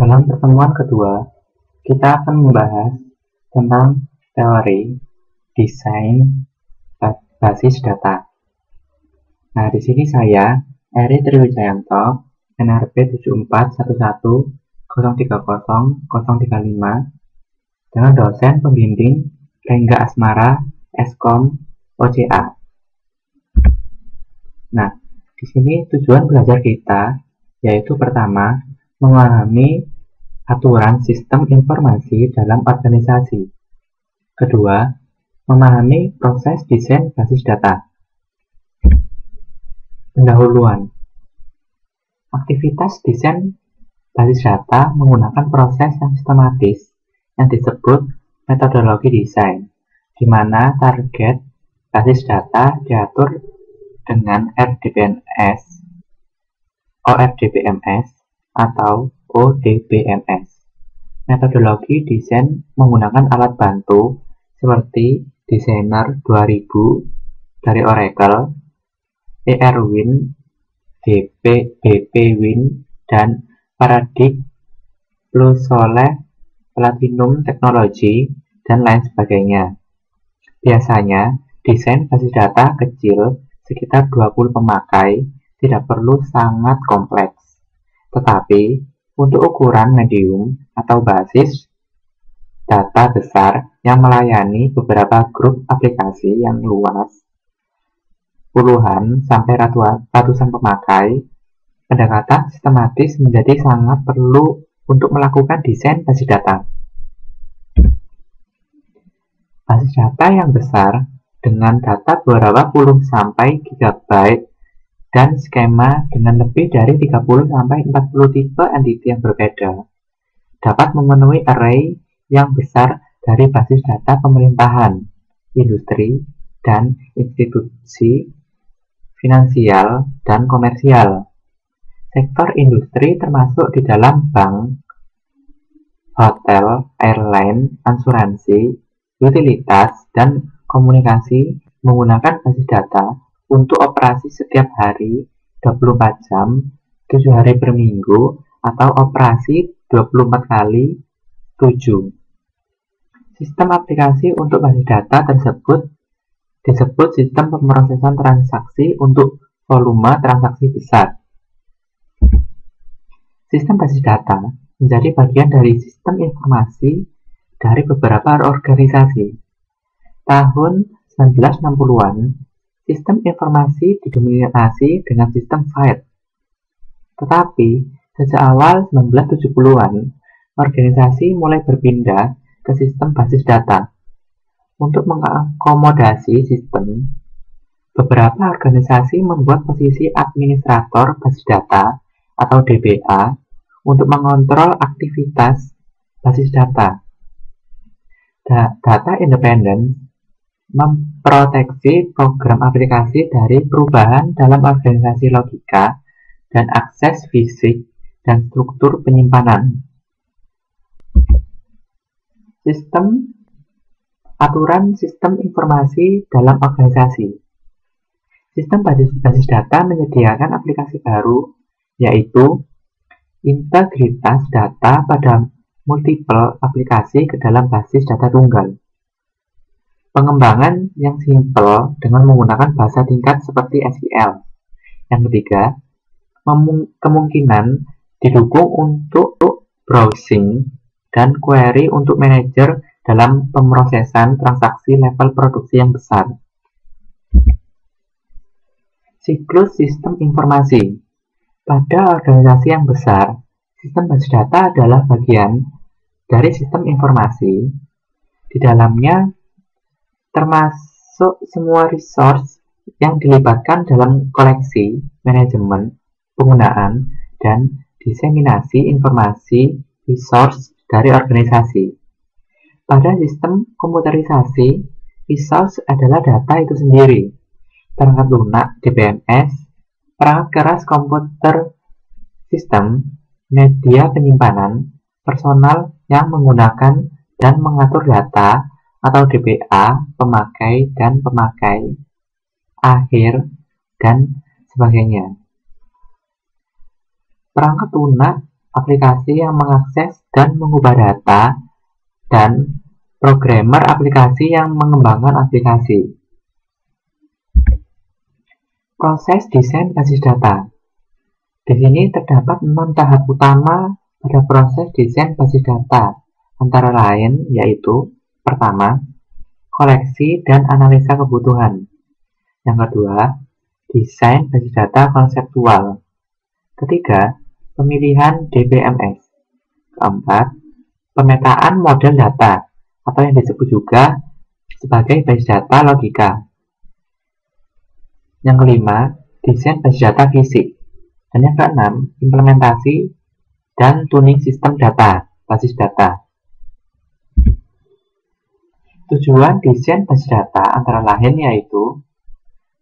Dalam pertemuan kedua, kita akan membahas tentang teori desain basis data. Nah, di sini saya, Eri Triwijayanto, NRP 74110300035, dengan dosen pembimbing Rengga Asmara, Eskom, OCA. Nah, di sini tujuan belajar kita yaitu pertama, memahami aturan sistem informasi dalam organisasi. Kedua, memahami proses desain basis data. Pendahuluan. Aktivitas desain basis data menggunakan proses yang sistematis yang disebut metodologi desain, di mana target basis data diatur dengan RDBMS, ORDBMS, atau ODBMS. Metodologi desain menggunakan alat bantu seperti Designer 2000 dari Oracle, ERWIN, BPWIN, dan Paradig plus Soleh, Platinum Technology, dan lain sebagainya. Biasanya, desain basis data kecil sekitar 20 pemakai tidak perlu sangat kompleks. Tetapi, untuk ukuran medium atau basis data besar yang melayani beberapa grup aplikasi yang luas, puluhan sampai ratusan pemakai, pendekatan sistematis menjadi sangat perlu untuk melakukan desain basis data. Basis data yang besar dengan data beberapa puluh sampai gigabyte dan skema dengan lebih dari 30-40 tipe entity yang berbeda, dapat memenuhi array yang besar dari basis data pemerintahan, industri, dan institusi finansial dan komersial. Sektor industri termasuk di dalam bank, hotel, airline, asuransi, utilitas, dan komunikasi menggunakan basis data untuk operasi setiap hari, 24 jam, 7 hari per minggu, atau operasi 24 kali 7. Sistem aplikasi untuk basis data tersebut disebut sistem pemrosesan transaksi untuk volume transaksi besar. Sistem basis data menjadi bagian dari sistem informasi dari beberapa organisasi. Tahun 1960-an, sistem informasi didominasi dengan sistem file. Tetapi, sejak awal 1970-an, organisasi mulai berpindah ke sistem basis data. Untuk mengakomodasi sistem, beberapa organisasi membuat posisi administrator basis data atau DBA untuk mengontrol aktivitas basis data. Data independen memproteksi program aplikasi dari perubahan dalam organisasi logika dan akses fisik dan struktur penyimpanan. Aturan sistem informasi dalam organisasi. Sistem basis data menyediakan aplikasi baru, yaitu integritas data pada multiple aplikasi ke dalam basis data tunggal. Pengembangan yang simpel dengan menggunakan bahasa tingkat seperti SQL. Yang ketiga, kemungkinan didukung untuk browsing dan query untuk manajer dalam pemrosesan transaksi level produksi yang besar. Siklus sistem informasi. Pada organisasi yang besar, sistem basis data adalah bagian dari sistem informasi. Di dalamnya termasuk semua resource yang dilibatkan dalam koleksi, manajemen, penggunaan, dan diseminasi informasi resource dari organisasi. Pada sistem komputerisasi, resource adalah data itu sendiri, perangkat lunak DBMS, perangkat keras komputer sistem, media penyimpanan, personal yang menggunakan dan mengatur data, atau DBA, pemakai dan pemakai, akhir, dan sebagainya. Perangkat lunak aplikasi yang mengakses dan mengubah data, dan programmer aplikasi yang mengembangkan aplikasi. Proses desain basis data. Di sini terdapat 6 tahap utama pada proses desain basis data, antara lain yaitu: pertama, koleksi dan analisa kebutuhan. Yang kedua, desain basis data konseptual. Ketiga, pemilihan DBMS. Keempat, pemetaan model data, atau yang disebut juga sebagai basis data logika. Yang kelima, desain basis data fisik. Dan yang keenam, implementasi dan tuning sistem data, basis data. Tujuan desain basis data antara lain yaitu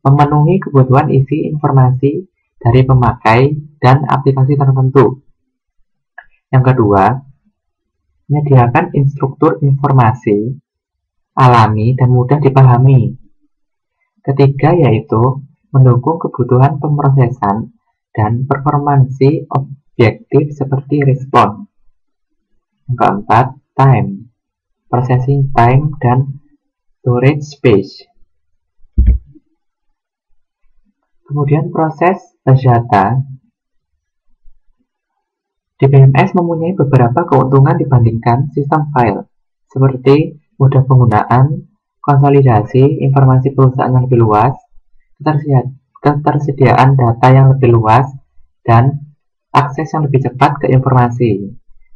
memenuhi kebutuhan isi informasi dari pemakai dan aplikasi tertentu. Yang kedua, menyediakan instruktur informasi alami dan mudah dipahami. Ketiga yaitu mendukung kebutuhan pemrosesan dan performansi objektif seperti respon. Yang keempat, time, processing time dan storage space. Kemudian proses basis data. DBMS mempunyai beberapa keuntungan dibandingkan sistem file, seperti mudah penggunaan, konsolidasi informasi perusahaan yang lebih luas, ketersediaan data yang lebih luas, dan akses yang lebih cepat ke informasi.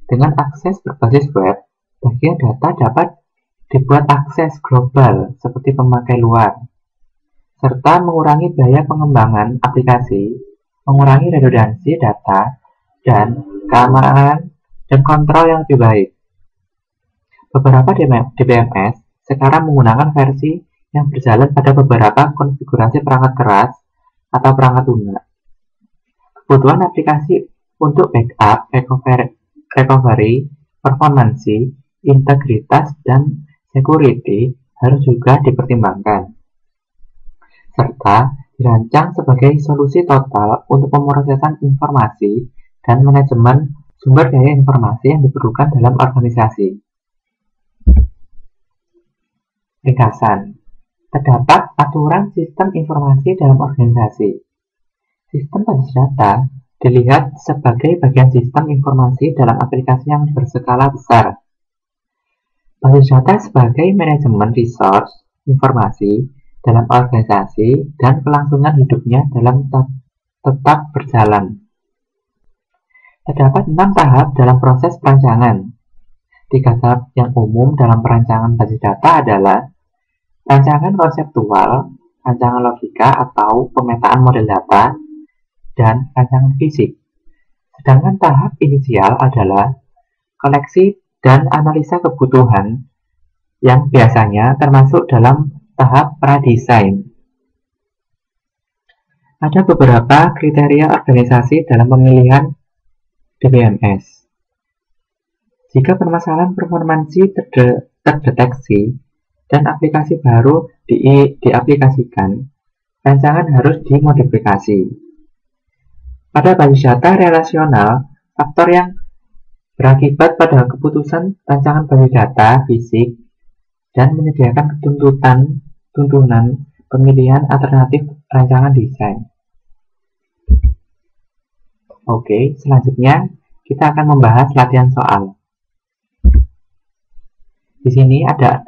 Dengan akses berbasis web, bagian data dapat dibuat akses global seperti pemakai luar, serta mengurangi biaya pengembangan aplikasi, mengurangi redundansi data, dan keamanan dan kontrol yang lebih baik. Beberapa DBMS sekarang menggunakan versi yang berjalan pada beberapa konfigurasi perangkat keras atau perangkat lunak. Kebutuhan aplikasi untuk backup, recovery, performansi, integritas, dan security harus juga dipertimbangkan, serta dirancang sebagai solusi total untuk pemrosesan informasi dan manajemen sumber daya informasi yang diperlukan dalam organisasi. Ringkasan. Terdapat aturan sistem informasi dalam organisasi. Sistem basis data dilihat sebagai bagian sistem informasi dalam aplikasi yang berskala besar. Basis data sebagai manajemen resource informasi dalam organisasi dan kelangsungan hidupnya dalam tetap berjalan. Terdapat 6 tahap dalam proses perancangan. 3 tahap yang umum dalam perancangan basis data adalah rancangan konseptual, rancangan logika atau pemetaan model data, dan rancangan fisik. Sedangkan tahap inisial adalah koleksi dan analisa kebutuhan yang biasanya termasuk dalam tahap pradesain. Ada beberapa kriteria organisasi dalam pemilihan DBMS. Jika permasalahan performansi terdeteksi dan aplikasi baru diaplikasikan, rancangan harus dimodifikasi. Pada basis data relasional, faktor yang berakibat pada keputusan rancangan basis data fisik dan menyediakan tuntunan pemilihan alternatif rancangan desain. Oke, selanjutnya kita akan membahas latihan soal. Di sini ada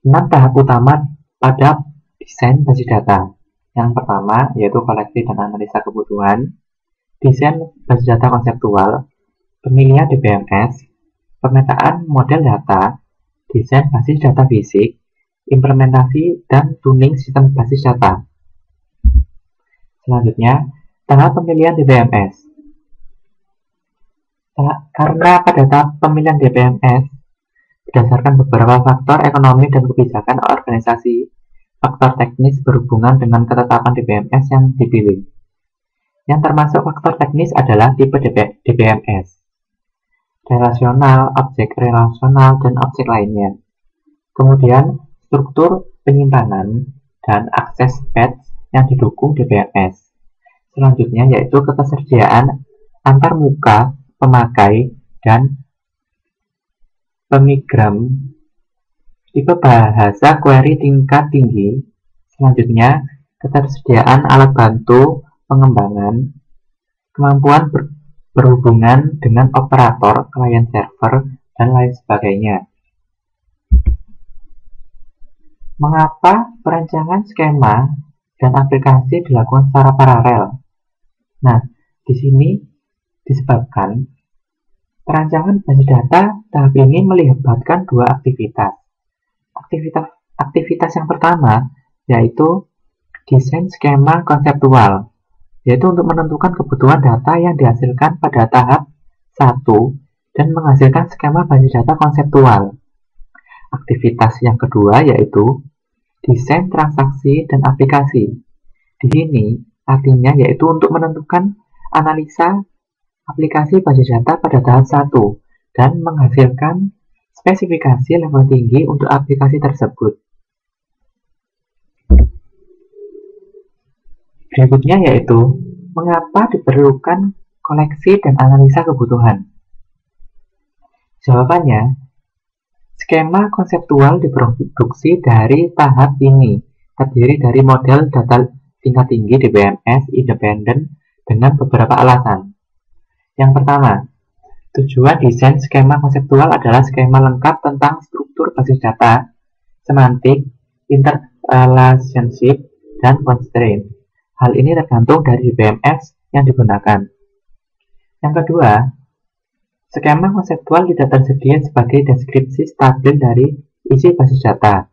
6 tahap utama pada desain basis data. Yang pertama yaitu koleksi dan analisa kebutuhan, desain basis data konseptual, pemilihan DBMS, pemetaan model data, desain basis data fisik, implementasi dan tuning sistem basis data. Selanjutnya, tahap pemilihan DBMS. Karena pada tahap pemilihan DBMS berdasarkan beberapa faktor ekonomi dan kebijakan organisasi, faktor teknis berhubungan dengan ketetapan DBMS yang dipilih. Yang termasuk faktor teknis adalah tipe DBMS, relasional, objek relasional, dan objek lainnya. Kemudian, struktur penyimpanan dan akses path yang didukung DBMS. Selanjutnya yaitu ketersediaan antarmuka pemakai, dan pemigram tipe bahasa query tingkat tinggi. Selanjutnya, ketersediaan alat bantu pengembangan, kemampuan berhubungan dengan operator, klien server, dan lain sebagainya. Mengapa perancangan skema dan aplikasi dilakukan secara paralel? Nah, di sini disebabkan perancangan basis data tahap ini melibatkan dua aktivitas. Aktivitas yang pertama yaitu desain skema konseptual, yaitu untuk menentukan kebutuhan data yang dihasilkan pada tahap 1 dan menghasilkan skema basis data konseptual. Aktivitas yang kedua yaitu desain transaksi dan aplikasi. Di sini artinya yaitu untuk menentukan analisa aplikasi basis data pada tahap 1 dan menghasilkan spesifikasi level tinggi untuk aplikasi tersebut. Berikutnya yaitu mengapa diperlukan koleksi dan analisa kebutuhan. Jawabannya, skema konseptual diproduksi dari tahap ini, terdiri dari model data tingkat tinggi DBMS independen dengan beberapa alasan. Yang pertama, tujuan desain skema konseptual adalah skema lengkap tentang struktur basis data, semantik, interrelationship, dan constraint. Hal ini tergantung dari DBMS yang digunakan. Yang kedua, skema konseptual tidak tersedia sebagai deskripsi stabil dari isi basis data.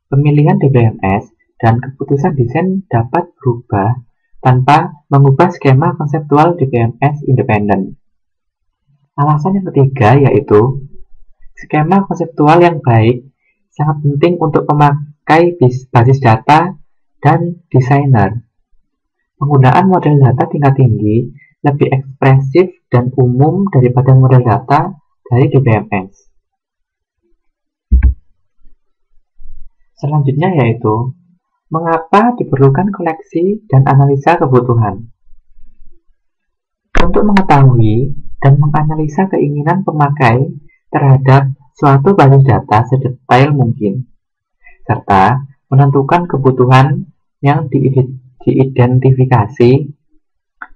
Pemilihan DBMS dan keputusan desain dapat berubah tanpa mengubah skema konseptual DBMS independen. Alasan yang ketiga yaitu skema konseptual yang baik sangat penting untuk pemakai basis data dan desainer. Penggunaan model data tingkat tinggi lebih ekspresif dan umum daripada model data dari DBMS. Selanjutnya yaitu mengapa diperlukan koleksi dan analisa kebutuhan. Untuk mengetahui dan menganalisa keinginan pemakai terhadap suatu basis data sedetail mungkin, serta menentukan kebutuhan yang diidentifikasi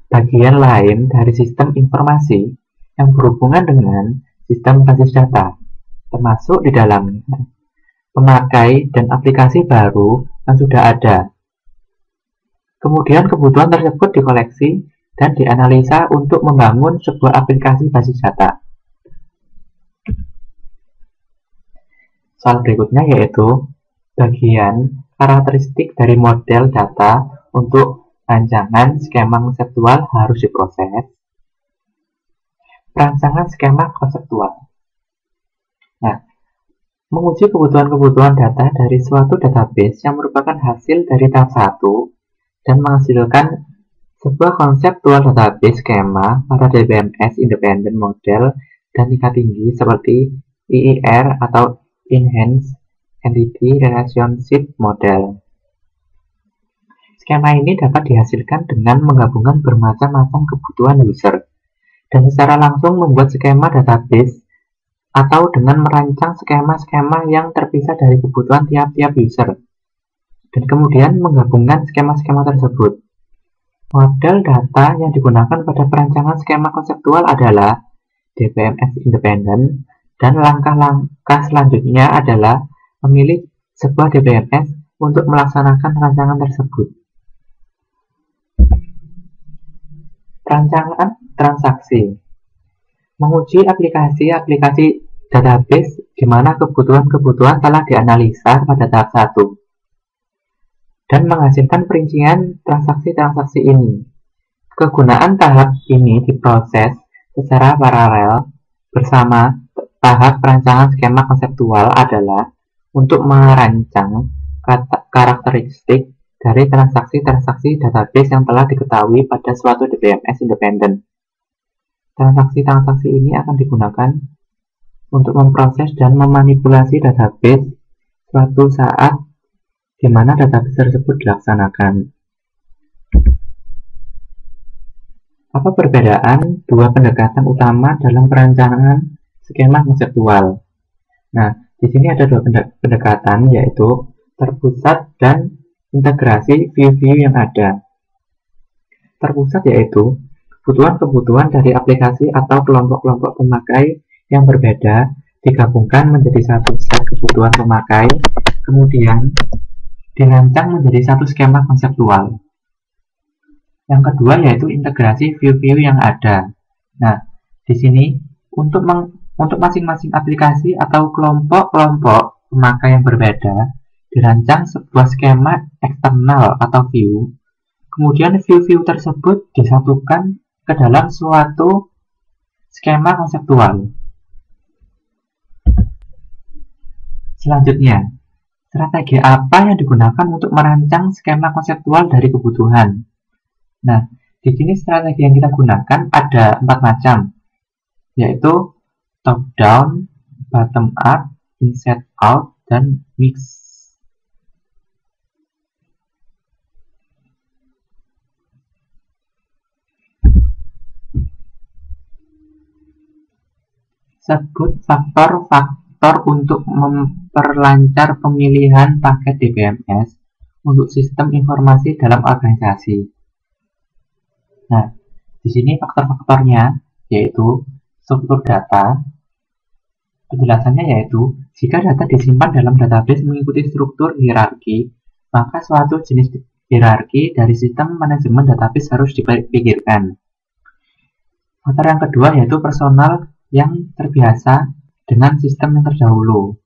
bagian lain dari sistem informasi yang berhubungan dengan sistem basis data, termasuk di dalamnya pemakai dan aplikasi baru yang sudah ada. Kemudian kebutuhan tersebut dikoleksi dan dianalisa untuk membangun sebuah aplikasi basis data. Soal berikutnya yaitu bagian karakteristik dari model data untuk rancangan skema konseptual harus diproses. Perancangan skema konseptual. Nah, menguji kebutuhan-kebutuhan data dari suatu database yang merupakan hasil dari tahap 1 dan menghasilkan sebuah konseptual database skema pada DBMS independent model dan tingkat tinggi seperti EER atau Enhanced Entity Relationship Model. Skema ini dapat dihasilkan dengan menggabungkan bermacam-macam kebutuhan user dan secara langsung membuat skema database atau dengan merancang skema-skema yang terpisah dari kebutuhan tiap-tiap user dan kemudian menggabungkan skema-skema tersebut. Model data yang digunakan pada perancangan skema konseptual adalah DBMS independent dan langkah-langkah selanjutnya adalah memilih sebuah DBMS untuk melaksanakan rancangan tersebut. Rancangan transaksi menguji aplikasi-aplikasi database di mana kebutuhan-kebutuhan telah dianalisa pada tahap 1 dan menghasilkan perincian transaksi-transaksi ini. Kegunaan tahap ini diproses secara paralel bersama tahap perancangan skema konseptual adalah untuk merancang karakteristik dari transaksi-transaksi database yang telah diketahui pada suatu DBMS independen. Transaksi-transaksi ini akan digunakan untuk memproses dan memanipulasi database suatu saat di mana database tersebut dilaksanakan. Apa perbedaan dua pendekatan utama dalam perencanaan skema konseptual? Nah, di sini ada dua pendekatan, yaitu terpusat dan integrasi view-view yang ada. Terpusat yaitu kebutuhan-kebutuhan dari aplikasi atau kelompok-kelompok pemakai yang berbeda digabungkan menjadi satu set kebutuhan pemakai, kemudian dirancang menjadi satu skema konseptual. Yang kedua yaitu integrasi view-view yang ada. Nah, di sini untuk masing-masing aplikasi atau kelompok-kelompok pemakai yang berbeda dirancang sebuah skema eksternal atau view. Kemudian view-view tersebut disatukan ke dalam suatu skema konseptual. Selanjutnya, strategi apa yang digunakan untuk merancang skema konseptual dari kebutuhan? Nah, di sini strategi yang kita gunakan ada 4 macam, yaitu top down, bottom up, inside out, dan mix. Sebut faktor-faktor untuk memperlancar pemilihan paket DBMS untuk sistem informasi dalam organisasi. Nah, di sini faktor-faktornya yaitu struktur data. Penjelasannya yaitu, jika data disimpan dalam database mengikuti struktur hierarki, maka suatu jenis hierarki dari sistem manajemen database harus dipikirkan. Faktor yang kedua yaitu personal yang terbiasa dengan sistem yang terdahulu.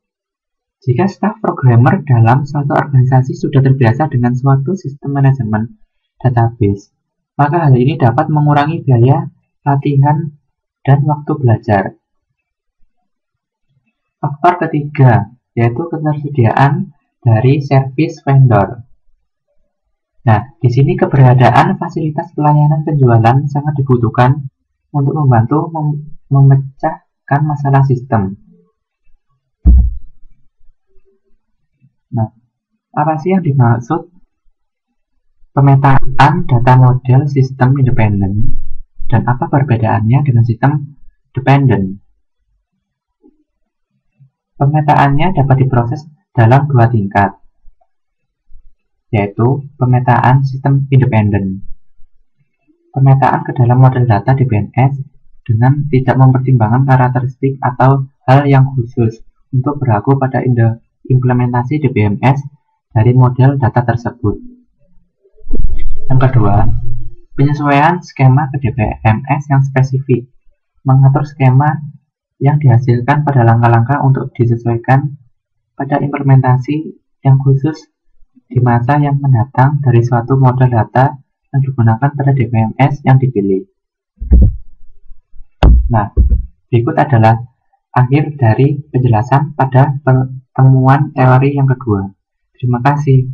Jika staf programmer dalam suatu organisasi sudah terbiasa dengan suatu sistem manajemen database, maka hal ini dapat mengurangi biaya latihan dan waktu belajar. Faktor ketiga yaitu ketersediaan dari service vendor. Nah, di sini keberadaan fasilitas pelayanan penjualan sangat dibutuhkan untuk membantu memecahkan masalah sistem. Nah, apa sih yang dimaksud pemetaan data model sistem independen dan apa perbedaannya dengan sistem dependent? Pemetaannya dapat diproses dalam 2 tingkat, yaitu pemetaan sistem independen. Pemetaan ke dalam model data DBMS dengan tidak mempertimbangkan karakteristik atau hal yang khusus untuk berlaku pada implementasi DBMS dari model data tersebut. Yang kedua, penyesuaian skema ke DBMS yang spesifik, mengatur skema yang dihasilkan pada langkah-langkah untuk disesuaikan pada implementasi yang khusus di masa yang mendatang dari suatu model data yang digunakan pada DBMS yang dipilih. Nah, berikut adalah akhir dari penjelasan pada pertemuan teori yang kedua. Terima kasih.